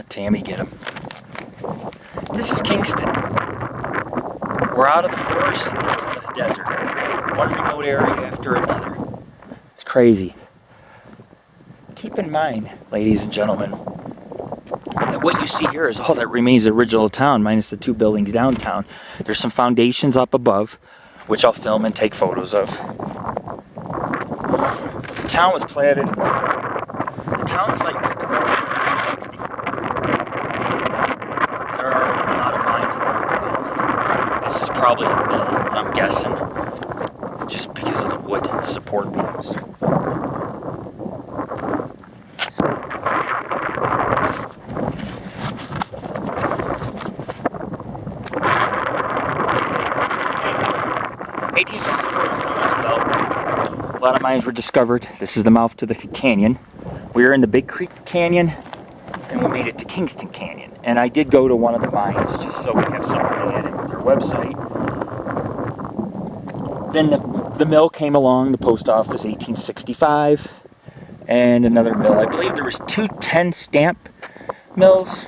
Let Tammy get him. This is Kingston. We're out of the forest and into the desert. One remote area after another. It's crazy. Keep in mind, ladies and gentlemen, that what you see here is all that remains of the original town, minus the 2 buildings downtown. There's some foundations up above, which I'll film and take photos of. The town was platted. The town site was developed in 1864. There are a lot of mines along the This is probably a mill, I'm guessing, just because of the wood support beams. Anyhow, 1864 was when it was developed. A lot of mines were discovered. This is the mouth to the canyon. We were in the Big Creek Canyon, and we made it to Kingston Canyon. And I did go to one of the mines, just so we have something to add in with our website. Then the mill came along, the post office, 1865, and another mill. I believe there was 2 10-stamp mills.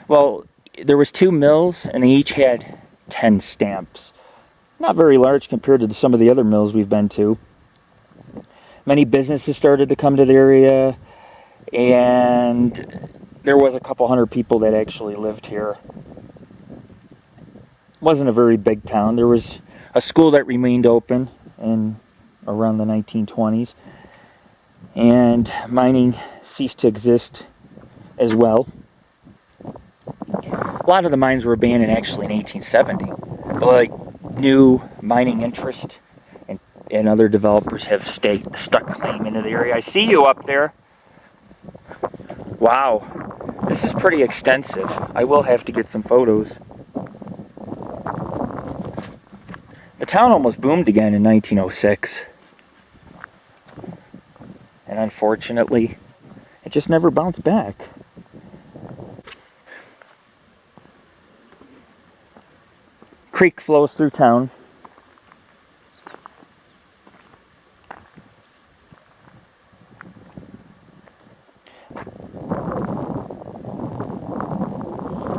Well, there was 2 mills, and they each had 10 stamps. Not very large compared to some of the other mills we've been to. Many businesses started to come to the area, and there was a couple hundred people that actually lived here. It wasn't a very big town. There was a school that remained open in around the 1920s, and mining ceased to exist as well. A lot of the mines were abandoned actually in 1870, but like new mining interest and other developers have stuck claim into the area. I see you up there. Wow, this is pretty extensive. I will have to get some photos. The town almost boomed again in 1906. And unfortunately, it just never bounced back. Creek flows through town.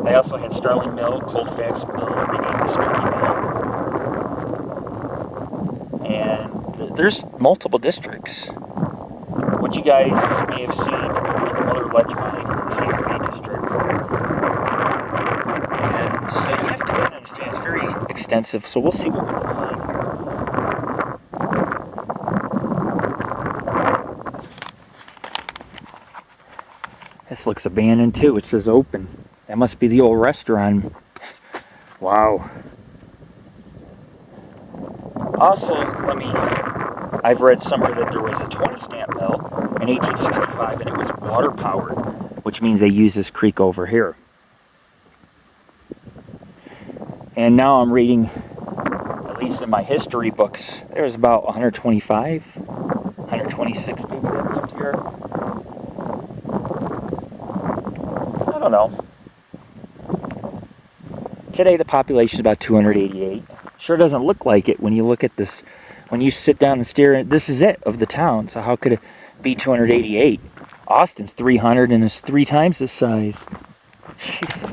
They also had Sterling Mill, Colfax Mill, renamed the Smoky Valley. And there's multiple districts. What you guys may have seen, there's the Miller Ledge Mine in the Santa Fe district. And so you have to kind of understand, it's very extensive, so we'll see what we can find here. This looks abandoned too, it says open. That must be the old restaurant. Wow. Also, I've read somewhere that there was a 20-stamp mill in 1865 and it was water powered, which means they use this creek over here. And now I'm reading, at least in my history books, there's about 125, 126 people that lived here. I don't know. Today the population is about 288. Sure doesn't look like it when you look at this. When you sit down and stare at this is it of the town. So how could it be 288? Austin's 300 and is 3 times this size. Jeez.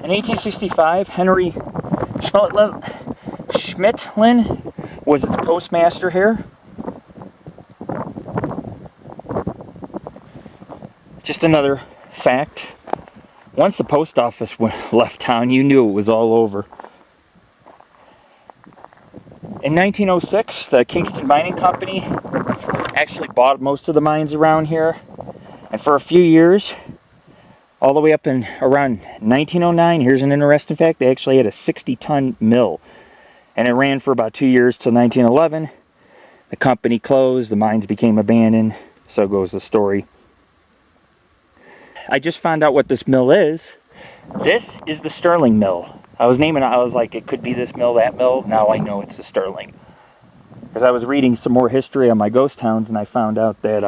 In 1865, Henry Schmidtlin was the postmaster here. Just another fact. Once the post office left town, you knew it was all over. In 1906, the Kingston Mining Company actually bought most of the mines around here. And for a few years, all the way up in around 1909, here's an interesting fact, they actually had a 60-ton mill. And it ran for about 2 years till 1911. The company closed, the mines became abandoned, so goes the story. I just found out what this mill is. This is the Sterling Mill. I was like, it could be this mill, that mill. Now I know it's the Sterling. Because I was reading some more history on my ghost towns, and I found out that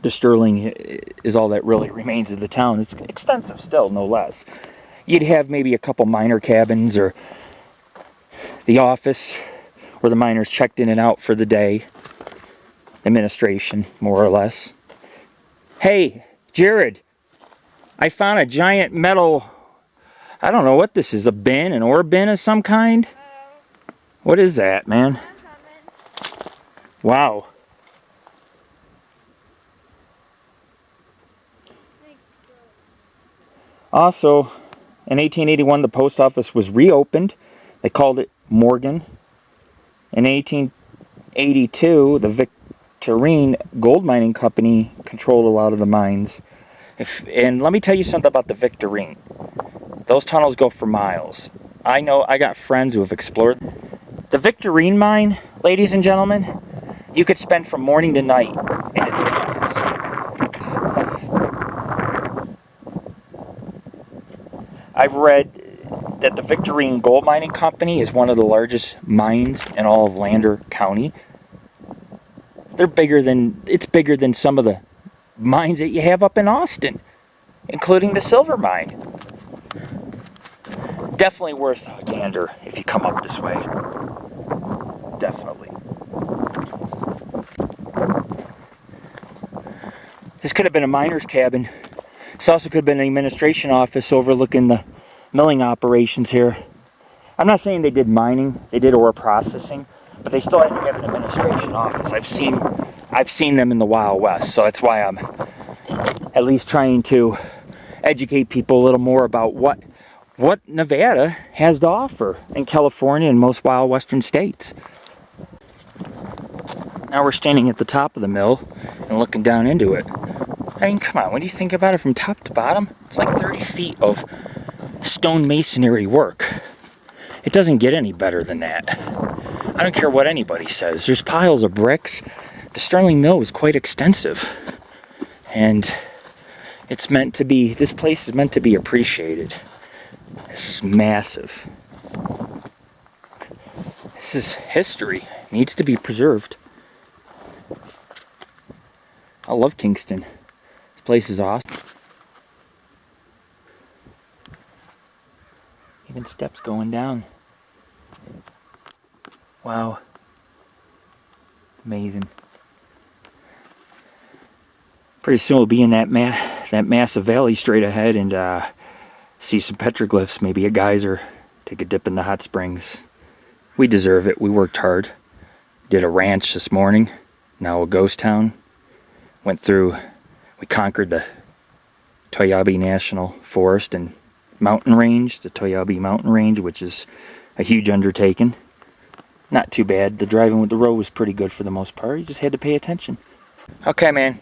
the Sterling is all that really remains of the town. It's extensive still, no less. You'd have maybe a couple miner cabins or the office where the miners checked in and out for the day. administration, more or less. Hey, Jared, I found a giant metal, I don't know what this is, a bin, an ore bin of some kind? What is that, man? Wow. Also, in 1881, the post office was reopened. They called it Morgan. In 1882, the Victorine Gold Mining Company controlled a lot of the mines. And let me tell you something about the Victorine. Those tunnels go for miles. I know, I got friends who have explored. The Victorine mine, ladies and gentlemen, you could spend from morning to night in its tunnels. I've read that the Victorine Gold Mining Company is one of the largest mines in all of Lander County. It's bigger than some of the mines that you have up in Austin, including the silver mine. Definitely worth a gander if you come up this way. Definitely. This could have been a miner's cabin. This also could have been an administration office overlooking the milling operations here. I'm not saying they did mining, they did ore processing, but they still had to have an administration office. I've seen them in the Wild West, so that's why I'm at least trying to educate people a little more about what Nevada has to offer in California and most wild western states. Now we're standing at the top of the mill and looking down into it. I mean, come on, when you think about it from top to bottom, it's like 30 feet of stone masonry work. It doesn't get any better than that. I don't care what anybody says. There's piles of bricks. The Sterling Mill was quite extensive. And it's meant to be, this place is meant to be appreciated. This is massive. This is history. It needs to be preserved. I love Kingston. This place is awesome. Even steps going down. Wow. Amazing. Pretty soon we'll be in that massive valley straight ahead and see some petroglyphs, maybe a geyser, take a dip in the hot springs. We deserve it. We worked hard. Did a ranch this morning, now a ghost town. We conquered the Toiyabe National Forest and mountain range, the Toiyabe Mountain Range, which is a huge undertaking. Not too bad. The driving with the road was pretty good for the most part. You just had to pay attention. Okay, man.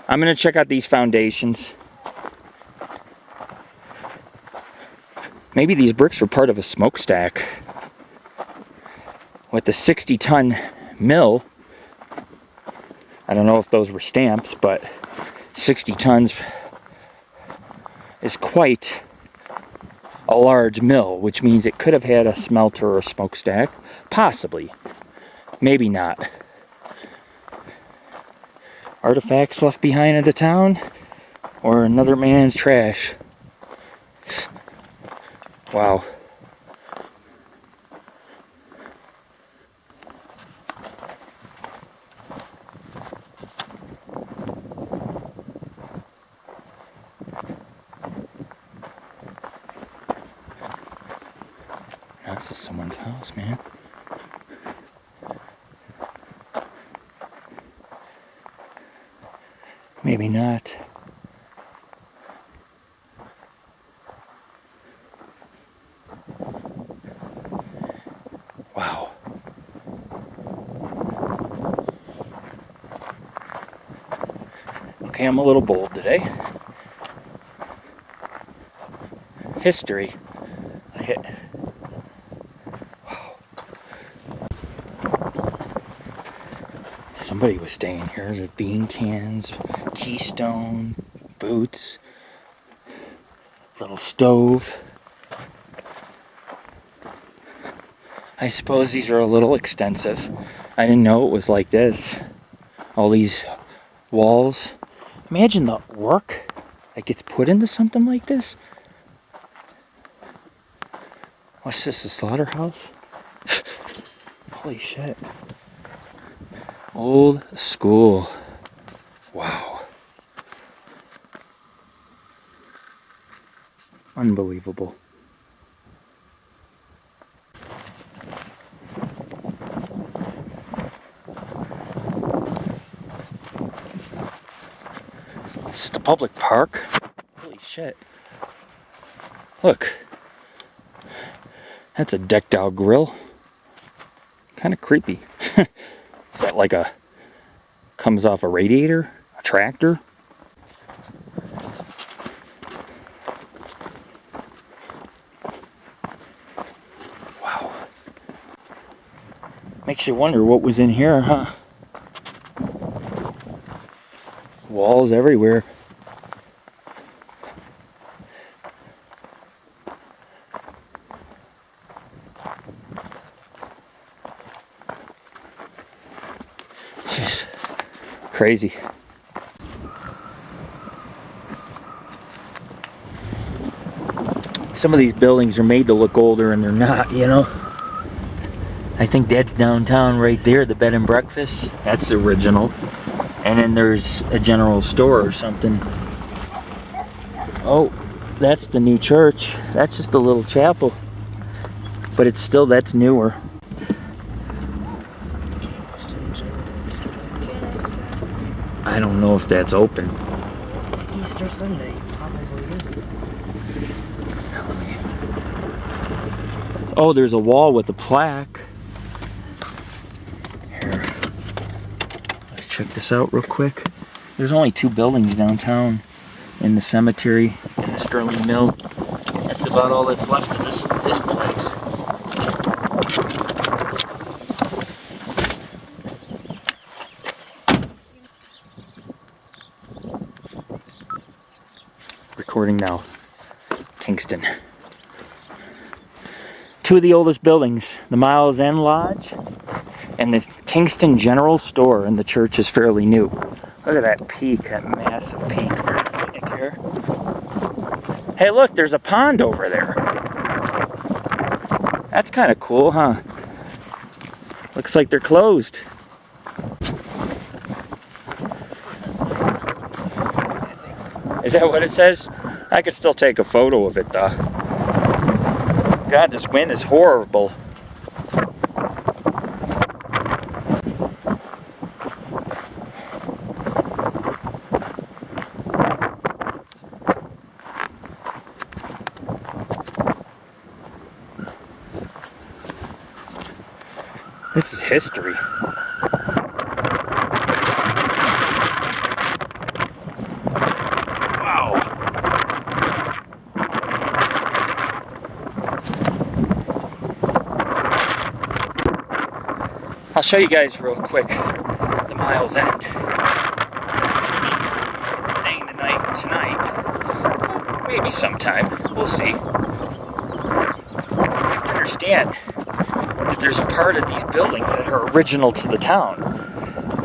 I'm going to check out these foundations. Maybe these bricks were part of a smokestack. With the 60-ton mill, I don't know if those were stamps, but 60 tons is quite a large mill, which means it could have had a smelter or a smokestack. Possibly. Maybe not. Artifacts left behind in the town, or another man's trash. Wow. This is someone's house, man. Maybe not. Wow. Okay, I'm a little bold today. History. Look at. Wow. Somebody was staying here. There's bean cans, Keystone, boots, little stove. I suppose these are a little extensive. I didn't know it was like this. All these walls. Imagine the work that gets put into something like this. What's this, a slaughterhouse? Holy shit. Old school. Wow. Unbelievable. This is the public park. Holy shit. Look. That's a decked out grill. Kind of creepy. Is that like a... comes off a radiator? A tractor? Wow. Makes you wonder what was in here, huh? Walls everywhere. Jeez. Crazy. Some of these buildings are made to look older and they're not, you know? I think that's downtown right there, the bed and breakfast. That's the original. And then there's a general store or something. Oh, that's the new church. That's just a little chapel. But it's still, that's newer. I don't know if that's open. It's Easter Sunday. Probably isn't. Oh, there's a wall with a plaque. Here. Let's check this out real quick. There's only 2 buildings downtown. In the cemetery and the Sterling Mill. That's about all that's left of this place. Recording now. Kingston. 2 of the oldest buildings, the Miles End Lodge and the Kingston General Store, and the church is fairly new. Look at that peak, that massive peak. Very scenic here. Hey, look, there's a pond over there. That's kind of cool, huh? Looks like they're closed. Is that what it says? I could still take a photo of it, though. God, this wind is horrible. This is history. Wow. I'll show you guys real quick the Miles End. Staying the night tonight. Maybe sometime. We'll see. You have to understand that there's a part of these buildings that are original to the town.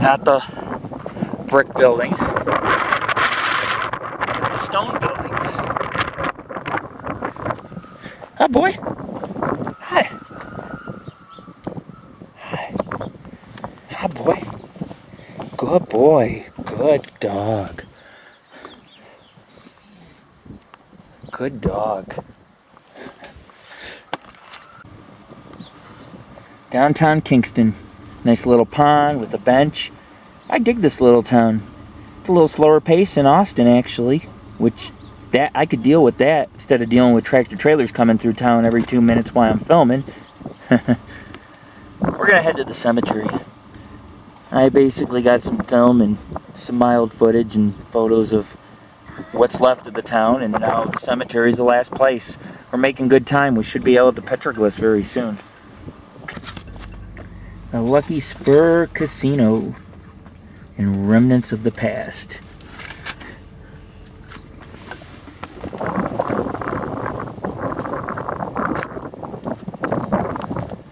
Not the brick building, but the stone buildings. Hi, boy. Hi. Hi. Hi, boy. Good boy. Good dog. Good dog. Downtown Kingston. Nice little pond with a bench. I dig this little town. It's a little slower pace than Austin, actually, which that I could deal with that instead of dealing with tractor trailers coming through town every 2 minutes while I'm filming. We're gonna head to the cemetery. I basically got some film and some mild footage and photos of what's left of the town, and now the cemetery is the last place. We're making good time. We should be out at the petroglyphs very soon. A Lucky Spur Casino and remnants of the past.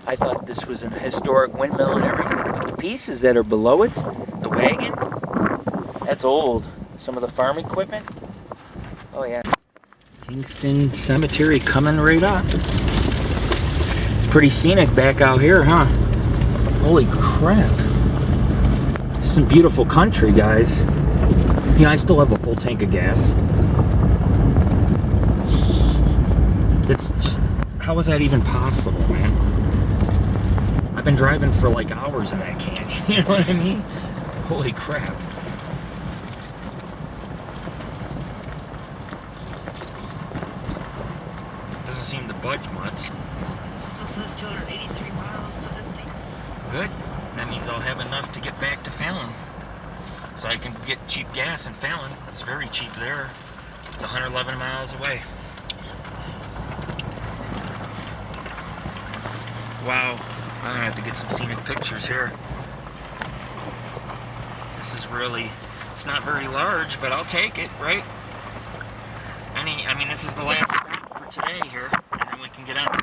I thought this was an historic windmill and everything, but the pieces that are below it, the wagon, that's old. Some of the farm equipment. Oh yeah. Kingston Cemetery coming right up. It's pretty scenic back out here, huh? Holy crap. Some beautiful country, guys. You know, I still have a full tank of gas. That's just, how is that even possible, man? I've been driving for like hours in that can. You know what I mean? Holy crap. Doesn't seem to budge much. Still says 283 miles to empty. Good. That means I'll have enough to get back to Fallon. So I can get cheap gas in Fallon. It's very cheap there. It's 111 miles away. Wow. I'm gonna have to get some scenic pictures here. This is really, it's not very large, but I'll take it, right? I mean, this is the last stop for today here, and then we can get on.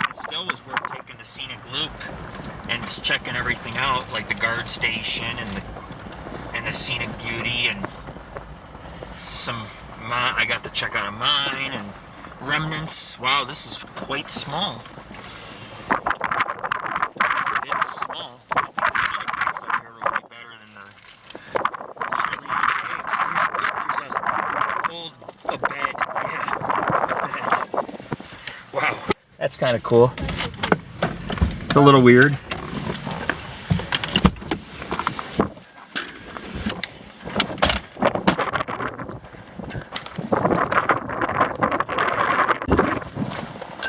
It still was worth taking the scenic loop and just checking everything out, like the guard station and the scenic beauty and some. I got to check out a mine and Remnants. Wow, this is quite small. It's small. I think the scenic mix up here will be better than the There's a bed. Yeah, a bed. Wow, that's kind of cool. It's a little weird.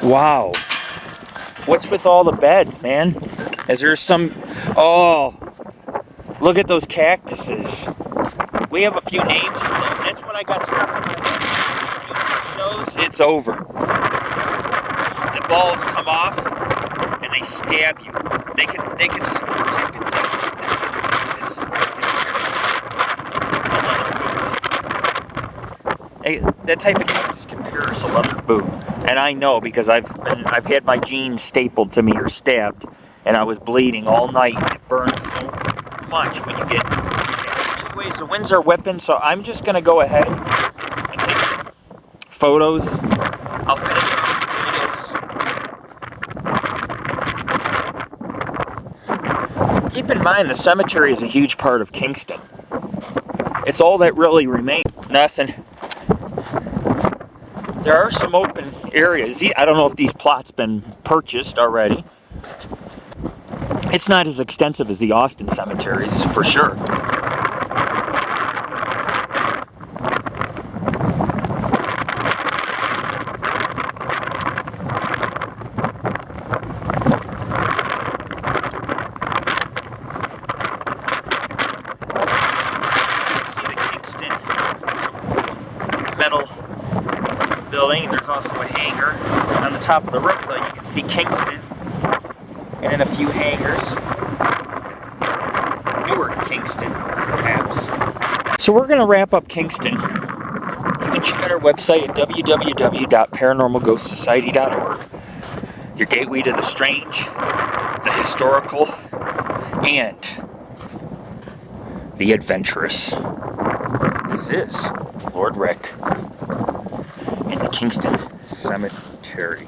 Wow. What's with all the beds, man? Is there some... Oh, look at those cactuses. We have a few names for them. That's what I got stuff in my shows. It's over. The balls come off and they stab you. They can technically, this type of cactus that type of cactus can pierce a leather boot. And I know because I've had my jeans stapled to me or stabbed, and I was bleeding all night. It burns so much when you get stabbed. Anyways, the winds are whipping, so I'm just gonna go ahead and take some photos. I'll finish up some videos. Keep in mind, the cemetery is a huge part of Kingston. It's all that really remains. Nothing. There are some open areas. I don't know if these plots been purchased already. It's not as extensive as the Austin cemeteries, for sure. See the Kingston metal building. There's also a hangar on the top of the roof, though. You can see Kingston, and then a few hangars. Newer Kingston, perhaps. So we're going to wrap up Kingston. You can check out our website at www.paranormalghostsociety.org. Your gateway to the strange, the historical, and the adventurous. This is Lord Rick in the Kingston Cemetery.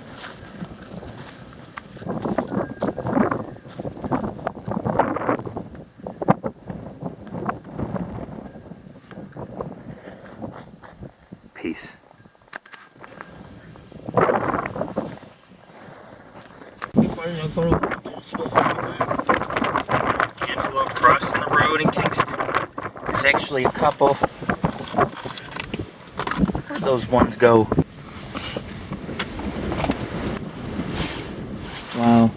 Peace. Antelope crossing the road in Kingston. There's actually a couple. Where'd those ones go? Wow.